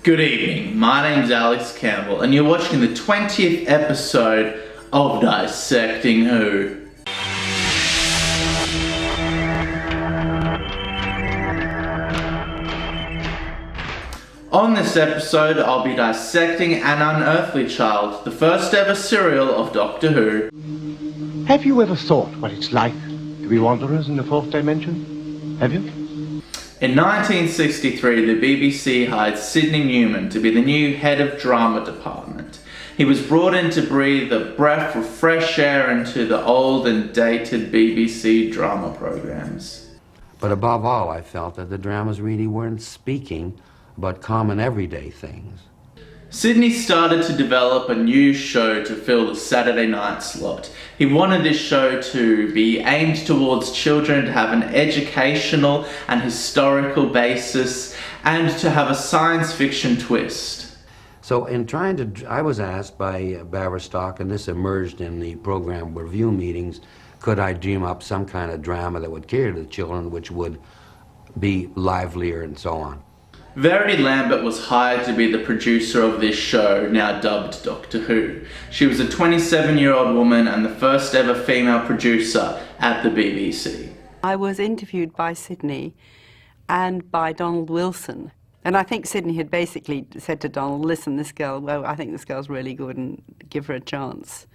Good evening, my name's Alex Campbell and you're watching the 20th episode of Dissecting Who. On this episode, I'll be dissecting An Unearthly Child, the first ever serial of Doctor Who. Have you ever thought what it's like to be wanderers in the fourth dimension? Have you? In 1963, the BBC hired Sidney Newman to be the new head of drama department. He was brought in to breathe a breath of fresh air into the old and dated BBC drama programs. But above all, I felt that the dramas really weren't speaking about common everyday things. Sidney started to develop a new show to fill the Saturday night slot. He wanted this show to be aimed towards children, to have an educational and historical basis, and to have a science fiction twist. So in trying to, I was asked by Baverstock, and this emerged in the program review meetings, could I dream up some kind of drama that would cater to the children, which would be livelier and so on. Verity Lambert was hired to be the producer of this show, now dubbed Doctor Who. She was a 27-year-old woman and the first ever female producer at the BBC. I was interviewed by Sidney and by Donald Wilson. And I think Sidney had basically said to Donald, listen, this girl, well, I think this girl's really good and give her a chance.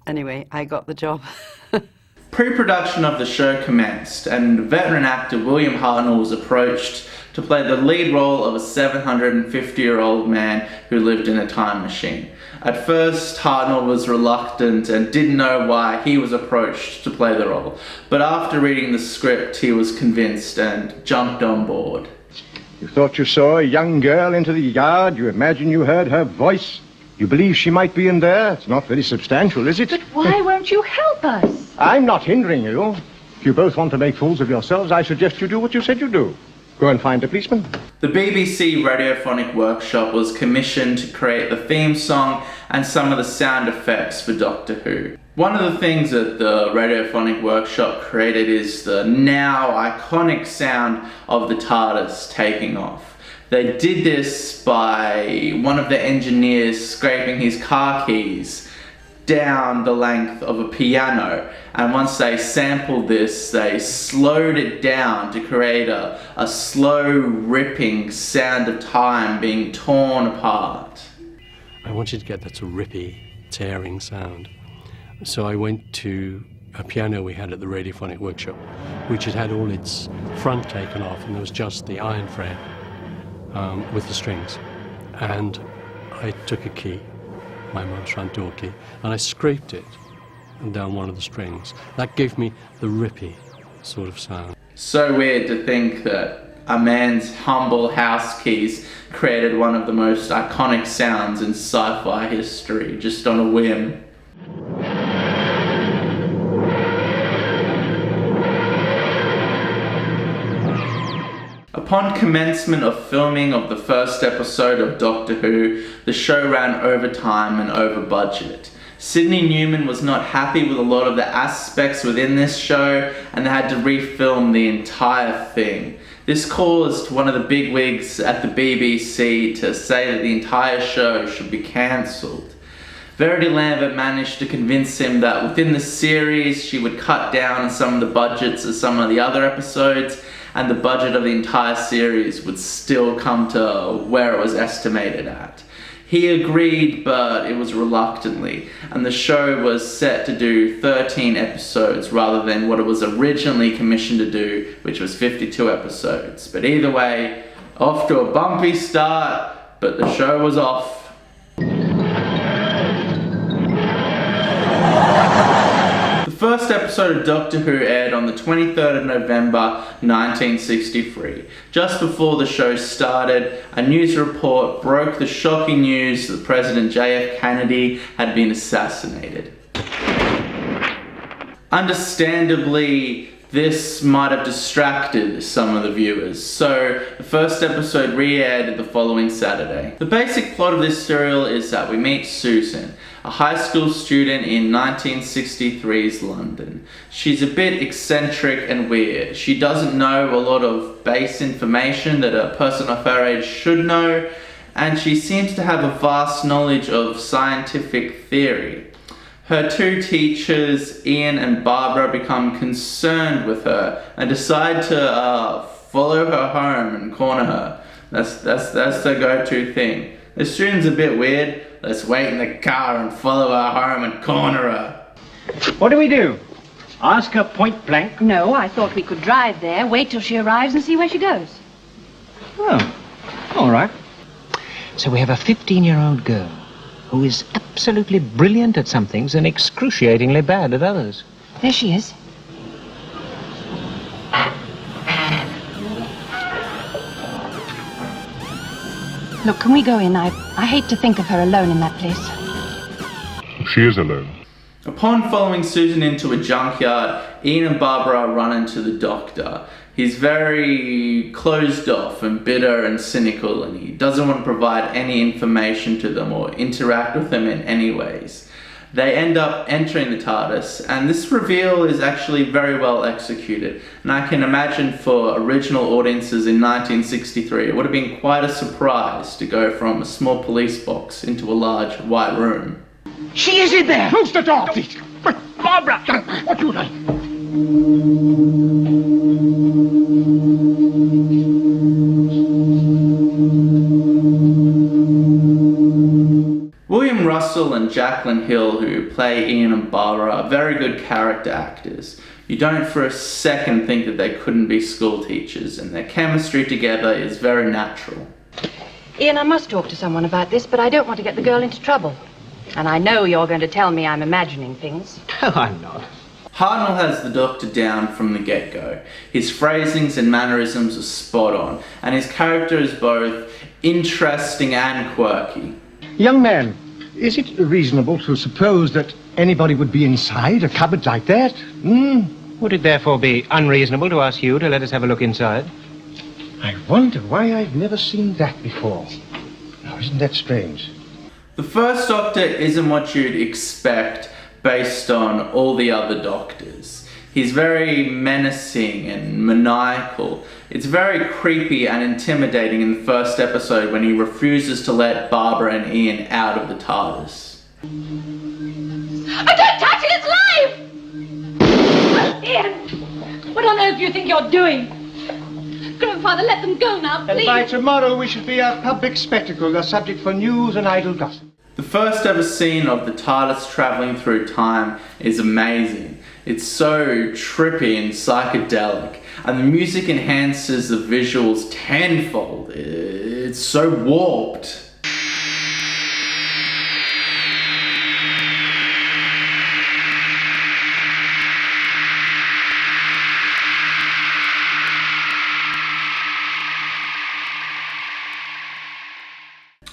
Anyway, I got the job. Pre-production of the show commenced, and veteran actor William Hartnell was approached to play the lead role of a 750-year-old man who lived in a time machine. At first, Hartnell was reluctant and didn't know why he was approached to play the role, but after reading the script, he was convinced and jumped on board. You thought you saw a young girl into the yard, you imagine you heard her voice. You believe she might be in there? It's not very substantial, is it? But why won't you help us? I'm not hindering you. If you both want to make fools of yourselves, I suggest you do what you said you'd do. Go and find a policeman. The BBC Radiophonic Workshop was commissioned to create the theme song and some of the sound effects for Doctor Who. One of the things that the Radiophonic Workshop created is the now iconic sound of the TARDIS taking off. They did this by one of the engineers scraping his car keys down the length of a piano, and once they sampled this, they slowed it down to create a slow ripping sound of time being torn apart. I wanted to get that sort of rippy, tearing sound. So I went to a piano we had at the Radiophonic Workshop, which had all its front taken off, and there was just the iron frame with the strings. And I took a key, my mum's front door key, and I scraped it down one of the strings. That gave me the rippy sort of sound. So weird to think that a man's humble house keys created one of the most iconic sounds in sci-fi history, just on a whim. Upon commencement of filming of the first episode of Doctor Who, the show ran over time and over budget. Sidney Newman was not happy with a lot of the aspects within this show, and they had to refilm the entire thing. This caused one of the bigwigs at the BBC to say that the entire show should be cancelled. Verity Lambert managed to convince him that within the series she would cut down on some of the budgets of some of the other episodes, and the budget of the entire series would still come to where it was estimated at. He agreed, but it was reluctantly, and the show was set to do 13 episodes rather than what it was originally commissioned to do, which was 52 episodes. But either way, off to a bumpy start, but the show was off. The first episode of Doctor Who aired on the 23rd of November 1963. Just before the show started, a news report broke the shocking news that President J.F. Kennedy had been assassinated. Understandably, This might have distracted some of the viewers, so the first episode re-aired the following Saturday. The basic plot of this serial is that we meet Susan, a high school student in 1963's London. She's a bit eccentric and weird. She doesn't know a lot of base information that a person of her age should know, and she seems to have a vast knowledge of scientific theory. Her two teachers, Ian and Barbara, become concerned with her and decide to follow her home and corner her. That's their go-to thing. The student's a bit weird. Let's wait in the car and follow her home and corner her. What do we do? Ask her point blank? No, I thought we could drive there, wait till she arrives and see where she goes. Oh, all right. So we have a 15-year-old girl who is absolutely brilliant at some things and excruciatingly bad at others. There she is. Look, can we go in? I hate to think of her alone in that place. She is alone. Upon following Susan into a junkyard, Ian and Barbara run into the doctor. He's very closed off and bitter and cynical, and he doesn't want to provide any information to them or interact with them in any ways. They end up entering the TARDIS, and this reveal is actually very well executed. And I can imagine for original audiences in 1963, it would have been quite a surprise to go from a small police box into a large white room. She is in there! Close the door, please. Barbara! What you like? William Russell and Jacqueline Hill, who play Ian and Barbara, are very good character actors. You don't for a second think that they couldn't be school teachers, and their chemistry together is very natural. Ian, I must talk to someone about this, but I don't want to get the girl into trouble. And I know you're going to tell me I'm imagining things. No, I'm not. Hartnell has the Doctor down from the get-go. His phrasings and mannerisms are spot on, and his character is both interesting and quirky. Young man, is it reasonable to suppose that anybody would be inside a cupboard like that? Would it therefore be unreasonable to ask you to let us have a look inside? I wonder why I've never seen that before. Now, isn't that strange? The first Doctor isn't what you'd expect based on all the other Doctors. He's very menacing and maniacal. It's very creepy and intimidating in the first episode when he refuses to let Barbara and Ian out of the TARDIS. I don't touch it, it's live! Ian, what on earth do you think you're doing? Grandfather, let them go now, please. And by tomorrow we should be a public spectacle, a subject for news and idle gossip. The first ever scene of the TARDIS travelling through time is amazing. It's so trippy and psychedelic, and the music enhances the visuals tenfold. It's so warped.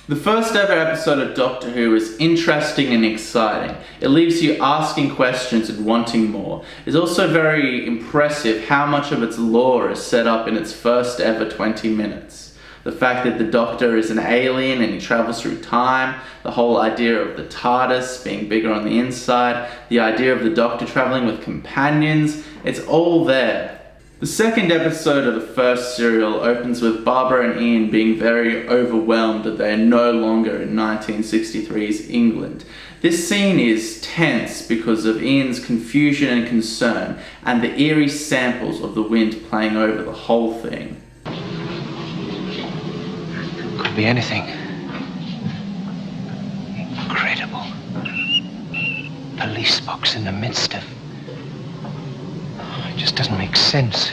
The first ever episode of Doctor Who is interesting and exciting. It leaves you asking questions and wanting more. It's also very impressive how much of its lore is set up in its first ever 20 minutes. The fact that the Doctor is an alien and he travels through time, the whole idea of the TARDIS being bigger on the inside, the idea of the Doctor travelling with companions, it's all there. The second episode of the first serial opens with Barbara and Ian being very overwhelmed that they are no longer in 1963's England. This scene is tense because of Ian's confusion and concern, and the eerie samples of the wind playing over the whole thing. Could be anything. Incredible. Police box in the midst of... It just doesn't make sense.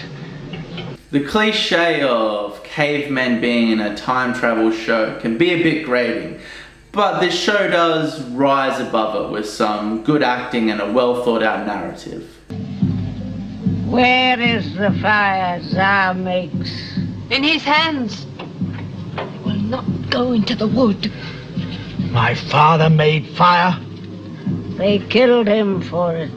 The cliche of cavemen being in a time travel show can be a bit grating, but this show does rise above it with some good acting and a well thought out narrative. Where is the fire Tsar makes? In his hands. They will not go into the wood. My father made fire. They killed him for it.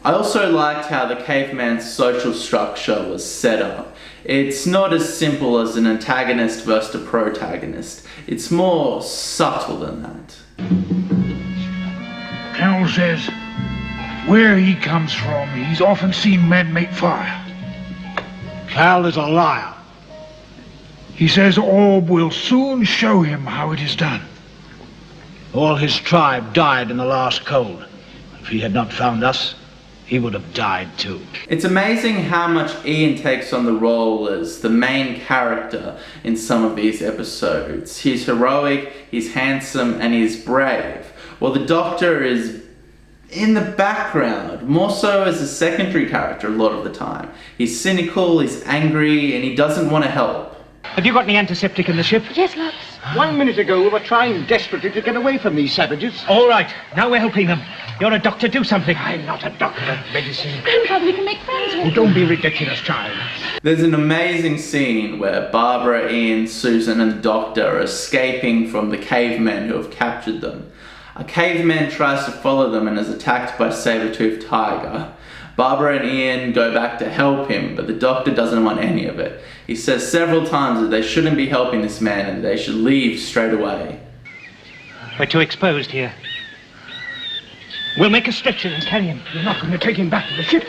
I also liked how the caveman's social structure was set up. It's not as simple as an antagonist versus a protagonist. It's more subtle than that. Carol says where he comes from, he's often seen men make fire. Cal is a liar. He says Orb will soon show him how it is done. All his tribe died in the last cold. If he had not found us, he would have died too. It's amazing how much Ian takes on the role as the main character in some of these episodes. He's heroic, he's handsome, and he's brave, while the Doctor is in the background, more so as a secondary character a lot of the time. He's cynical, he's angry, and he doesn't want to help. Have you got any antiseptic in the ship? Yes, Lux. 1 minute ago, we were trying desperately to get away from these savages. All right, now we're helping them. You're a doctor, do something. I'm not a doctor of medicine. Grandfather, we can make friends with Oh, don't be ridiculous, child. There's an amazing scene where Barbara, Ian, Susan, and the Doctor are escaping from the cavemen who have captured them. A caveman tries to follow them and is attacked by a saber-toothed tiger. Barbara and Ian go back to help him, but the Doctor doesn't want any of it. He says several times that they shouldn't be helping this man and they should leave straight away. We're too exposed here. We'll make a stretcher and carry him. You're not going to take him back to the ship.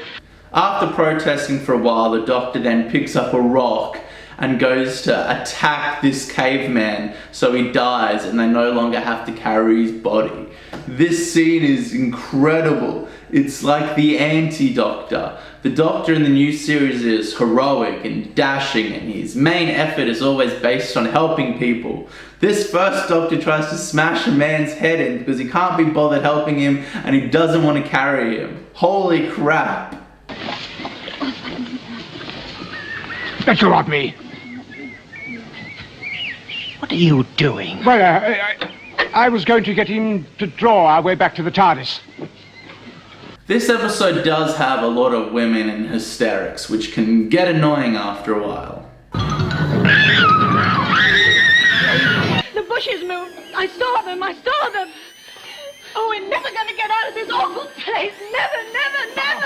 After protesting for a while, the Doctor then picks up a rock and goes to attack this caveman so he dies and they no longer have to carry his body. This scene is incredible. It's like the anti-Doctor. The Doctor in the new series is heroic and dashing, and his main effort is always based on helping people. This first Doctor tries to smash a man's head in because he can't be bothered helping him and he doesn't want to carry him. Holy crap. Let go of me. What are you doing? Well, I was going to get him to draw our way back to the TARDIS. This episode does have a lot of women in hysterics, which can get annoying after a while. The bushes moved. I saw them. Oh, we're never going to get out of this awful place. Never, never, never.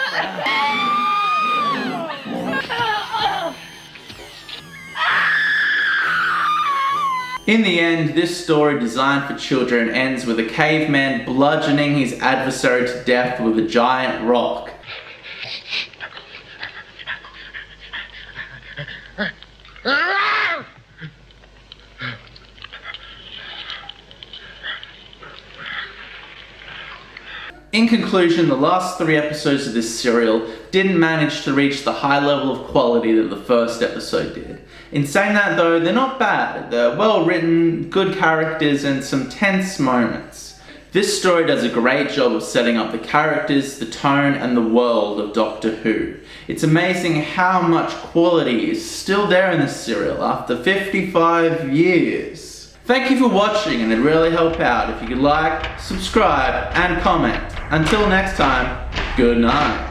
In the end, this story designed for children ends with a caveman bludgeoning his adversary to death with a giant rock. In conclusion, the last 3 episodes of this serial didn't manage to reach the high level of quality that the first episode did. In saying that though, they're not bad. They're well written, good characters, and some tense moments. This story does a great job of setting up the characters, the tone, and the world of Doctor Who. It's amazing how much quality is still there in this serial after 55 years. Thank you for watching, and it'd really help out if you could like, subscribe, and comment. Until next time, good night.